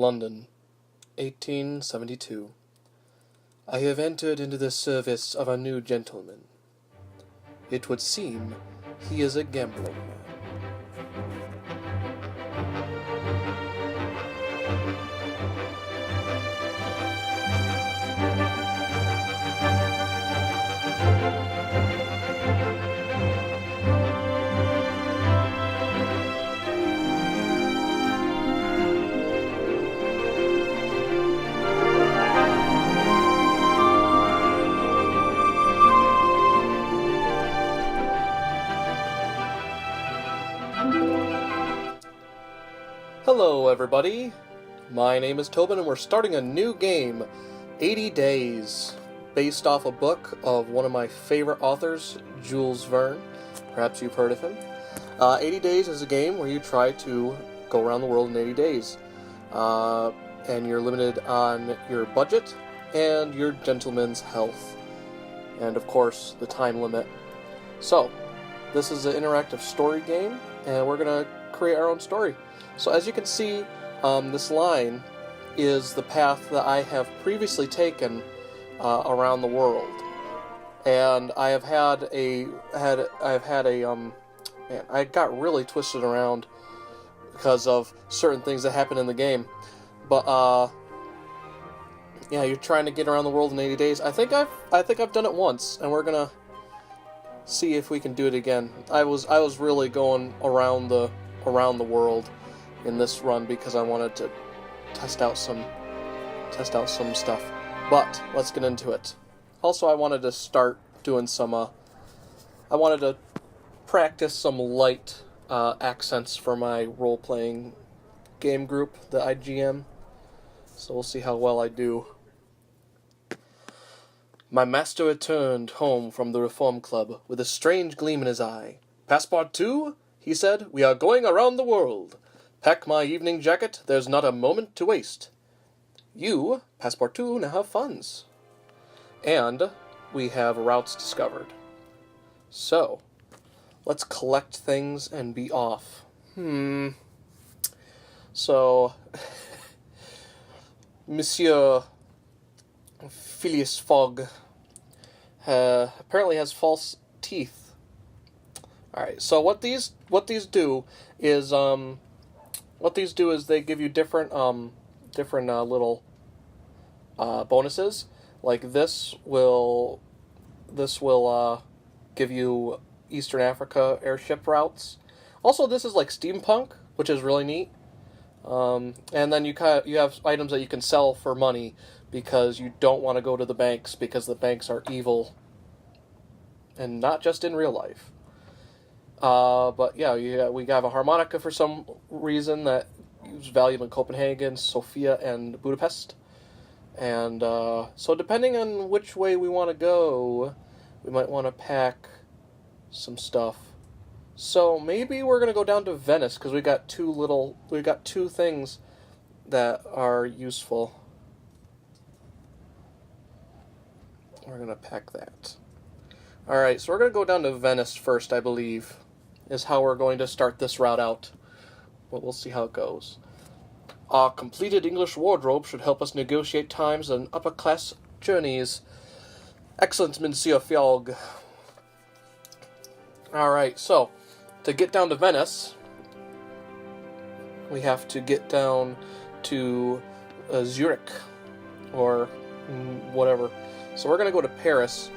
London, 1872. I have entered into the service of a new gentleman. It would seem he is a gambling man. Hello everybody, my name is Tobin and we're starting a new game, 80 Days, based off a book of one of my favorite authors, Jules Verne. Perhaps you've heard of him. 80 Days is a game where you try to go around the world in 80 days. And you're limited on your budget and your gentleman's health. And of course, the time limit. So, this is an interactive story game, and we're going to create our own story. So as you can see, this line is the path that I have previously taken around the world, and I have had a man, I got really twisted around because of certain things that happened in the game. But yeah, you're trying to get around the world in 80 days. I think I've done it once, and we're gonna see if we can do it again. I was really going around the world in this run because I wanted to test out some stuff. But let's get into it. Also, I wanted to start doing some I wanted to practice some light accents for my role-playing game group, the IGM. So we'll see how well I do. My master returned home from the Reform Club with a strange gleam in his eye. "Passepartout," he said, "we are going around the world. Pack my evening jacket, there's not a moment to waste." You, Passepartout, now have funds. And we have routes discovered. So, let's collect things and be off. So, Monsieur Phileas Fogg apparently has false teeth. Alright, so what these do is they give you different little bonuses. Like this will give you Eastern Africa airship routes. Also, this is like steampunk, which is really neat. And then you have items that you can sell for money because you don't want to go to the banks because the banks are evil, and not just in real life. But yeah, we have a harmonica for some reason that is valuable in Copenhagen, Sofia, and Budapest. And so depending on which way we want to go, we might want to pack some stuff. So maybe we're gonna go down to Venice because we got two things that are useful. We're gonna pack that. Alright, so we're gonna go down to Venice first, I believe, is how we're going to start this route out. But we'll see how it goes. Our completed English wardrobe should help us negotiate times and upper-class journeys. Excellent, Monsieur Fogg. Alright, so, to get down to Venice, we have to get down to Zurich, or whatever. So we're going to go to Paris.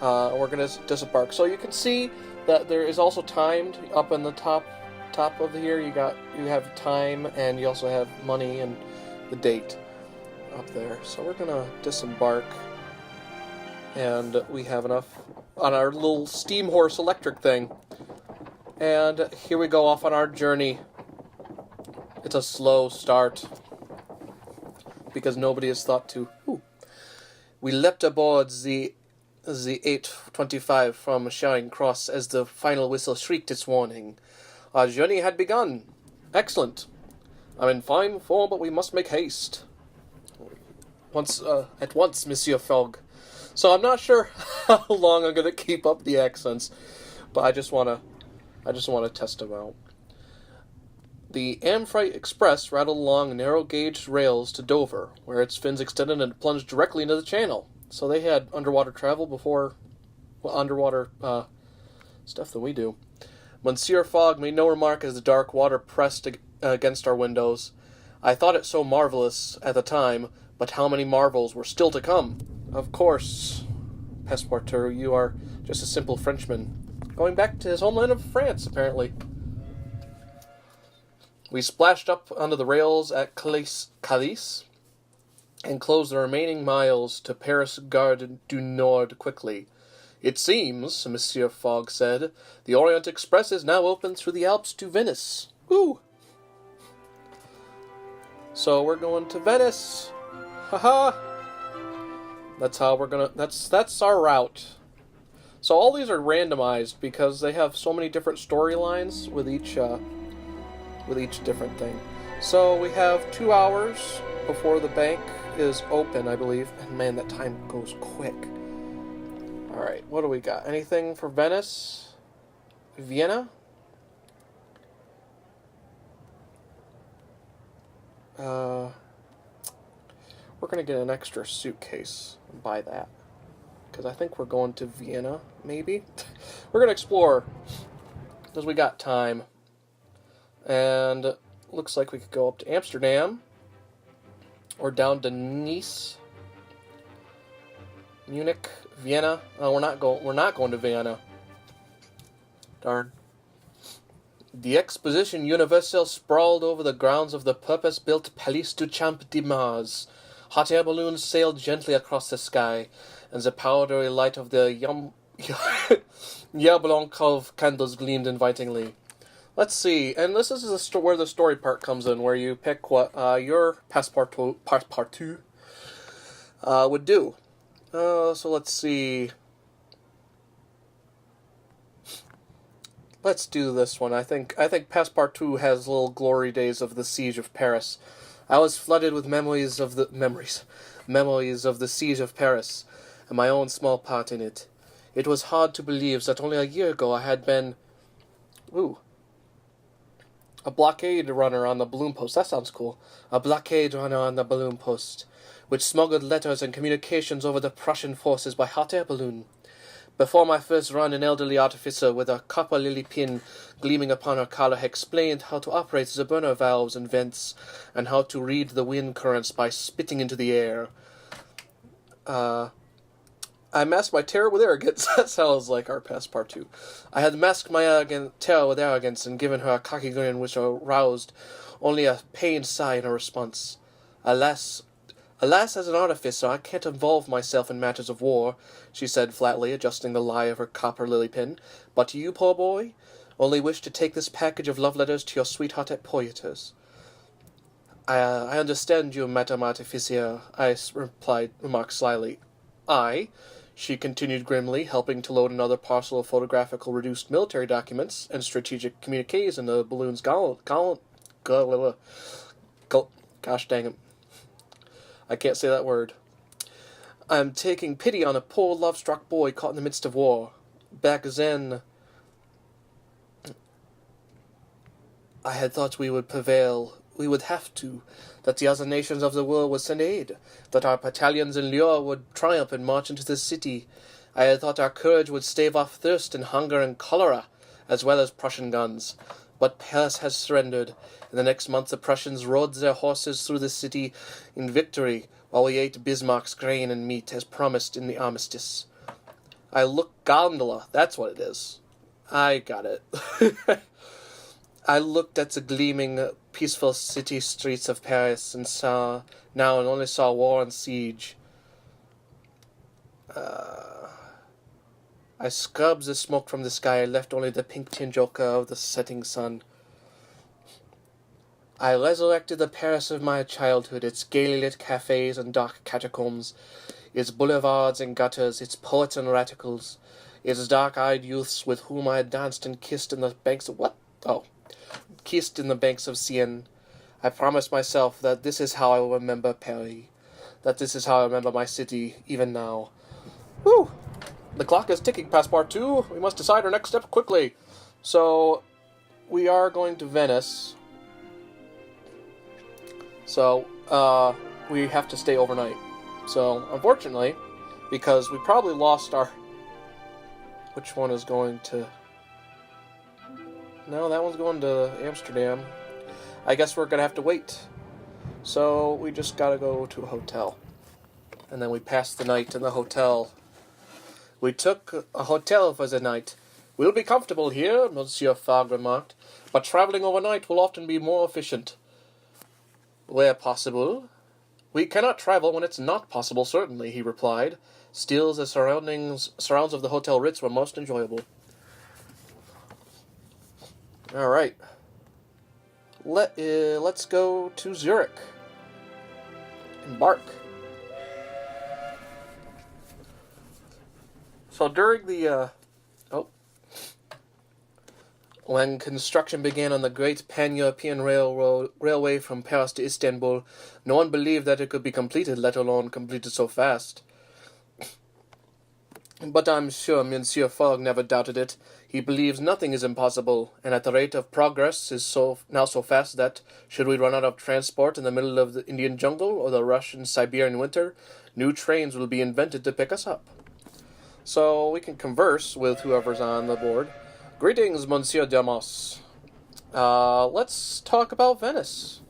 We're going to disembark. So you can see that there is also timed up in the top of here. You have time, and you also have money and the date up there. So we're going to disembark, and we have enough on our little steam horse electric thing. And here we go off on our journey. It's a slow start because nobody has thought to. We leapt aboard the 8:25 from Charing Cross as the final whistle shrieked its warning. Our journey had begun. Excellent. I'm in fine form, but we must make haste. At once, Monsieur Fogg. So I'm not sure how long I'm going to keep up the accents, but I just want to test them out. The Amfreight Express rattled along narrow-gauge rails to Dover, where its fins extended and plunged directly into the channel. So they had underwater travel before underwater stuff than we do. Monsieur Fogg made no remark as the dark water pressed against our windows. I thought it so marvelous at the time, but how many marvels were still to come? Of course, Passepartout, you are just a simple Frenchman, going back to his homeland of France, apparently. We splashed up onto the rails at Calais and closed the remaining miles to Paris Gare du Nord quickly. It seems, Monsieur Fogg said, the Orient Express is now open through the Alps to Venice. Woo! So we're going to Venice. Haha! That's how we're gonna... That's our route. So all these are randomized because they have so many different storylines with each different thing. So we have 2 hours before the bank is open, I believe. And man, that time goes quick. Alright, what do we got? Anything for Venice? Vienna? We're going to get an extra suitcase and buy that. Because I think we're going to Vienna, maybe? We're going to explore. Because we got time. And looks like we could go up to Amsterdam. Or down to Nice. Munich, Vienna. Oh, we're not going to Vienna. Darn. The Exposition Universelle sprawled over the grounds of the purpose-built Palais du Champ de Mars. Hot air balloons sailed gently across the sky, and the powdery light of the Yablonov candles gleamed invitingly. Let's see, and this is where the story part comes in, where you pick what your Passepartout would do. So let's see. Let's do this one. I think Passepartout has little glory days of the siege of Paris. I was flooded with memories of the siege of Paris, and my own small part in it. It was hard to believe that only a year ago I had been, a blockade runner on the balloon post. That sounds cool. A blockade runner on the balloon post, which smuggled letters and communications over the Prussian forces by hot air balloon. Before my first run, an elderly artificer with a copper lily pin gleaming upon her collar explained how to operate the burner valves and vents, and how to read the wind currents by spitting into the air. I masked my terror with arrogance. That sounds like our Passepartout. I had masked my terror with arrogance and given her a cocky grin which aroused only a pained sigh in her response. Alas, as an artificer, I can't involve myself in matters of war, she said flatly, adjusting the lie of her copper lily pin. But you, poor boy, only wish to take this package of love letters to your sweetheart at Poitiers. I understand you, Madame Artificier, I remarked slyly. I, she continued grimly, helping to load another parcel of photographical reduced military documents and strategic communiques in the balloon's gosh dang it. I can't say that word. I'm taking pity on a poor love-struck boy caught in the midst of war. Back then, I had thought we would prevail. We would have to. That the other nations of the world would send aid. That our battalions in Lure would triumph and march into the city. I had thought our courage would stave off thirst and hunger and cholera, as well as Prussian guns. But Paris has surrendered. In the next month the Prussians rode their horses through the city in victory, while we ate Bismarck's grain and meat as promised in the armistice. I looked gondola, that's what it is. I got it. I looked at the gleaming, peaceful city streets of Paris and only saw war and siege. I scrubbed the smoke from the sky and left only the pink tinge ochre of the setting sun. I resurrected the Paris of my childhood, its gaily lit cafes and dark catacombs, its boulevards and gutters, its poets and radicals, its dark-eyed youths with whom I had danced and kissed in the banks of... kissed in the banks of Seine. I promised myself that this is how I will remember Paris, that this is how I remember my city, even now. Whew! The clock is ticking, Passepartout. We must decide our next step quickly. So, we are going to Venice. So, we have to stay overnight. So, unfortunately, because we probably lost our... Which one is going to... No, that one's going to Amsterdam. I guess we're going to have to wait. So, we just got to go to a hotel. And then we passed the night in the hotel. We took a hotel for the night. We'll be comfortable here, Monsieur Fogg remarked, but traveling overnight will often be more efficient. Where possible. We cannot travel when it's not possible, certainly, he replied. Still, the surrounds of the Hotel Ritz were most enjoyable. All right. Let's go to Zurich. Embark. So during the, when construction began on the great pan-European railway from Paris to Istanbul, no one believed that it could be completed, let alone completed so fast. But I'm sure Monsieur Fogg never doubted it. He believes nothing is impossible, and at the rate of progress is now so fast that, should we run out of transport in the middle of the Indian jungle or the Russian Siberian winter, new trains will be invented to pick us up. So we can converse with whoever's on the board. Greetings, Monsieur Demos. Let's talk about Venice.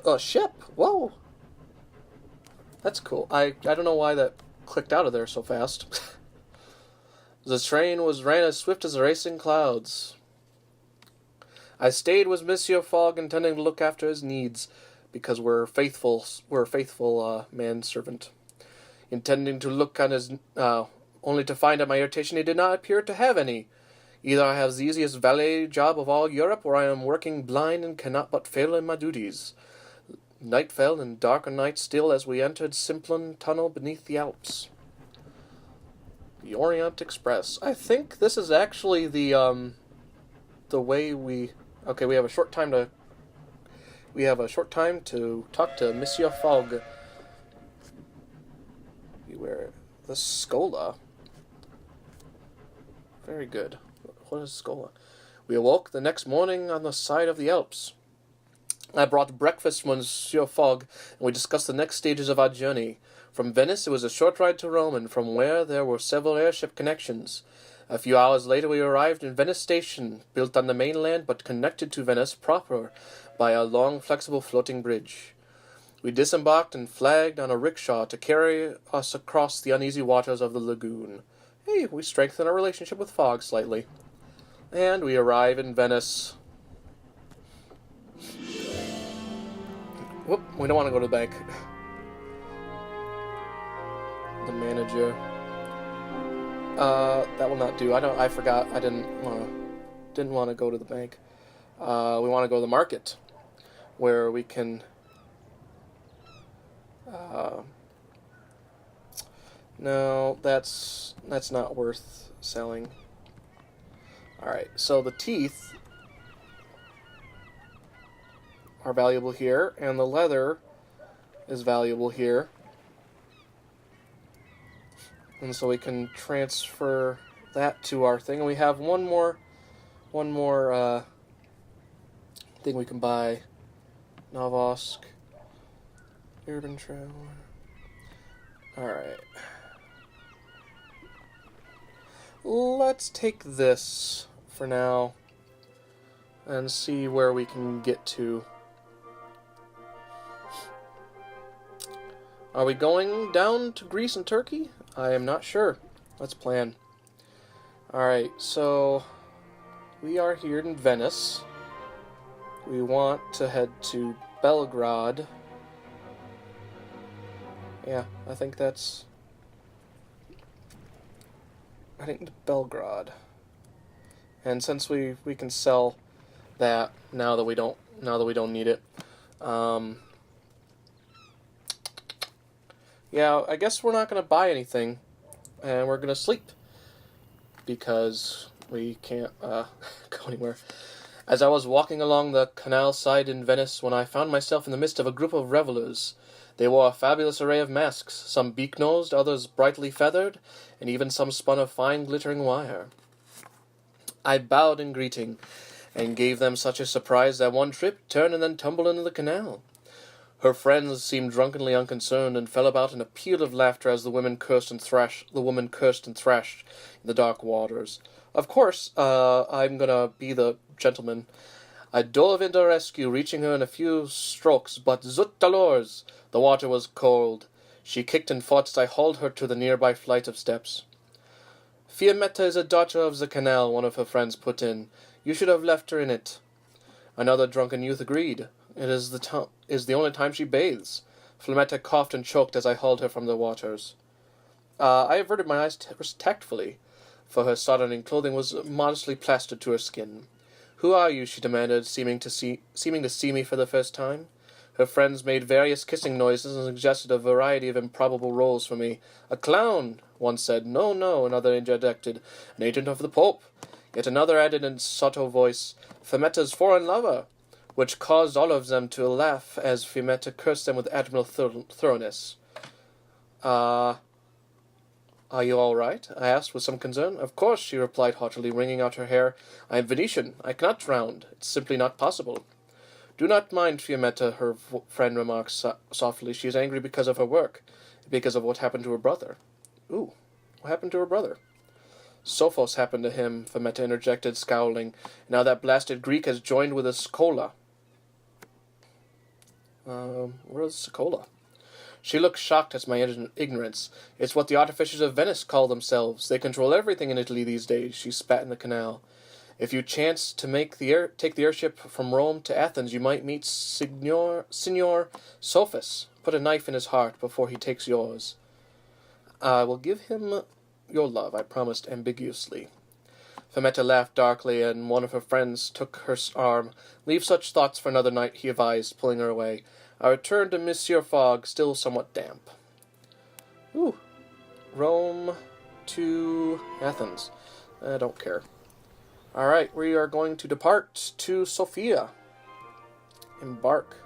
A ship? Whoa. That's cool. I don't know why that clicked out of there so fast. The train ran as swift as the racing clouds. I stayed with Monsieur Fogg, intending to look after his needs, because we're a faithful manservant. Intending to look on his, only to find at my irritation he did not appear to have any. Either I have the easiest valet job of all Europe, or I am working blind and cannot but fail in my duties. Night fell, and darker night still, as we entered Simplon Tunnel beneath the Alps. The Orient Express. I think this is actually the way we... Okay, we have a short time to talk to Monsieur Fogg. Beware the Scola. Very good. What is Scola? We awoke the next morning on the side of the Alps. I brought breakfast for Monsieur Fogg, and we discussed the next stages of our journey. From Venice, it was a short ride to Rome, and from where there were several airship connections. A few hours later, we arrived in Venice Station, built on the mainland, but connected to Venice proper by a long, flexible floating bridge. We disembarked and flagged on a rickshaw to carry us across the uneasy waters of the lagoon. Hey, we strengthened our relationship with Fogg slightly. And we arrive in Venice. Whoop, we don't want to go to the bank. The manager. That will not do. I forgot. I didn't want to go to the bank. We want to go to the market, where we can... no, that's not worth selling. Alright, so the teeth are valuable here, and the leather is valuable here. And so we can transfer that to our thing. And we have one more thing we can buy. Novosk. Urban Traveler. Alright. Let's take this for now and see where we can get to. Are we going down to Greece and Turkey? I am not sure. Let's plan. Alright, so we are here in Venice. We want to head to Belgrade. Yeah, I think Belgrade. And since we can sell that now that we don't need it. Yeah, I guess we're not going to buy anything, and we're going to sleep, because we can't go anywhere. As I was walking along the canal side in Venice, when I found myself in the midst of a group of revelers. They wore a fabulous array of masks, some beak-nosed, others brightly feathered, and even some spun of fine glittering wire. I bowed in greeting, and gave them such a surprise that one tripped, turned, and then tumbled into the canal. Her friends seemed drunkenly unconcerned and fell about in a peal of laughter as the woman cursed and thrashed in the dark waters. Of course, I'm gonna be the gentleman. I dove into rescue, reaching her in a few strokes, but zut alors! The water was cold. She kicked and fought as I hauled her to the nearby flight of steps. Fiammetta is a daughter of the canal, one of her friends put in. You should have left her in it. Another drunken youth agreed. It is the only time she bathes. Fiammetta coughed and choked as I hauled her from the waters. I averted my eyes tactfully, for her soddening clothing was modestly plastered to her skin. Who are you? She demanded, seeming to see me for the first time. Her friends made various kissing noises and suggested a variety of improbable roles for me. A clown, one said. No, no, another interjected. An agent of the Pope. Yet another added in sotto voice, Fiammetta's foreign lover, which caused all of them to laugh as Fiammetta cursed them with admirable thoroughness. Are you all right? I asked with some concern. Of course, she replied haughtily, wringing out her hair. I am Venetian. I cannot drown. It's simply not possible. Do not mind Fiammetta, her friend remarked softly. She is angry because of her work, because of what happened to her brother. Ooh, what happened to her brother? Sophos happened to him, Fiammetta interjected, scowling. Now that blasted Greek has joined with a Scola. Where's Scola? She looked shocked at my ignorance. It's what the artificers of Venice call themselves. They control everything in Italy these days. She spat in the canal. If you chance to take the airship from Rome to Athens, you might meet Signor Sophus. Put a knife in his heart before he takes yours. I will give him your love, I promised ambiguously. Fiammetta laughed darkly, and one of her friends took her arm. Leave such thoughts for another night, he advised, pulling her away. I returned to Monsieur Fogg, still somewhat damp. Ooh. Rome to Athens. I don't care. Alright, we are going to depart to Sofia. Embark.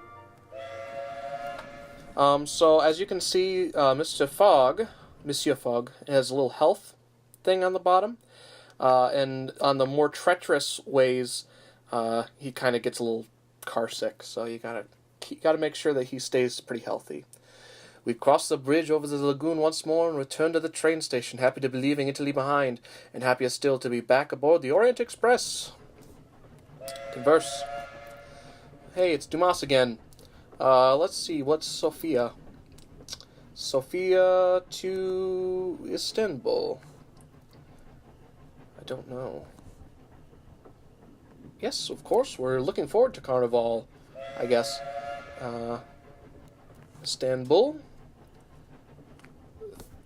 So, as you can see, Monsieur Fogg has a little health thing on the bottom. And on the more treacherous ways, he kind of gets a little car sick. So you gotta make sure that he stays pretty healthy. We crossed the bridge over the lagoon once more and returned to the train station, happy to be leaving Italy behind, and happier still to be back aboard the Orient Express. Converse. Hey, it's Dumas again. Let's see, what's Sofia? Sofia to Istanbul. I don't know. Yes, of course, we're looking forward to Carnival, I guess. Istanbul?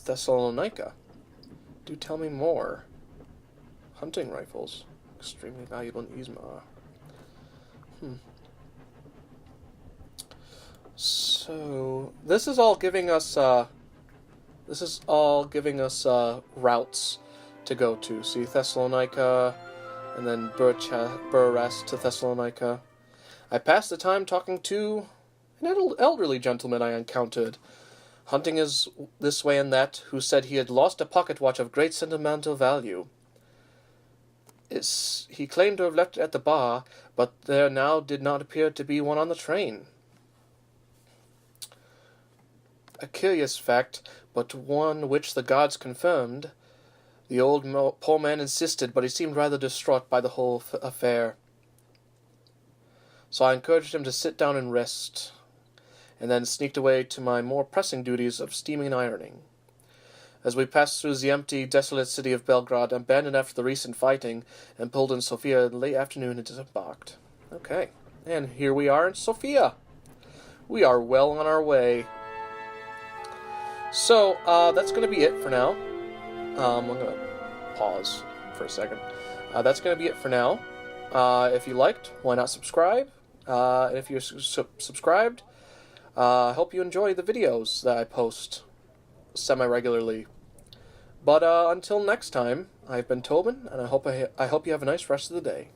Thessalonica. Do tell me more. Hunting rifles. Extremely valuable in Izmir. So, this is all giving us routes to go to. See, Thessalonica, and then Burrest to Thessalonica. I passed the time talking to an elderly gentleman I encountered, hunting this way and that, who said he had lost a pocket watch of great sentimental value. He claimed to have left it at the bar, but there now did not appear to be one on the train. A curious fact, but one which the gods confirmed. The old poor man insisted, but he seemed rather distraught by the whole affair. So I encouraged him to sit down and rest, and then sneaked away to my more pressing duties of steaming and ironing. As we passed through the empty, desolate city of Belgrade, abandoned after the recent fighting, and pulled in Sofia in the late afternoon and disembarked. Okay, and here we are in Sofia. We are well on our way. So, that's going to be it for now. I'm going to pause for a second. That's going to be it for now. If you liked, why not subscribe? And if you're subscribed, I hope you enjoy the videos that I post semi-regularly. But until next time, I've been Tobin, and I hope you have a nice rest of the day.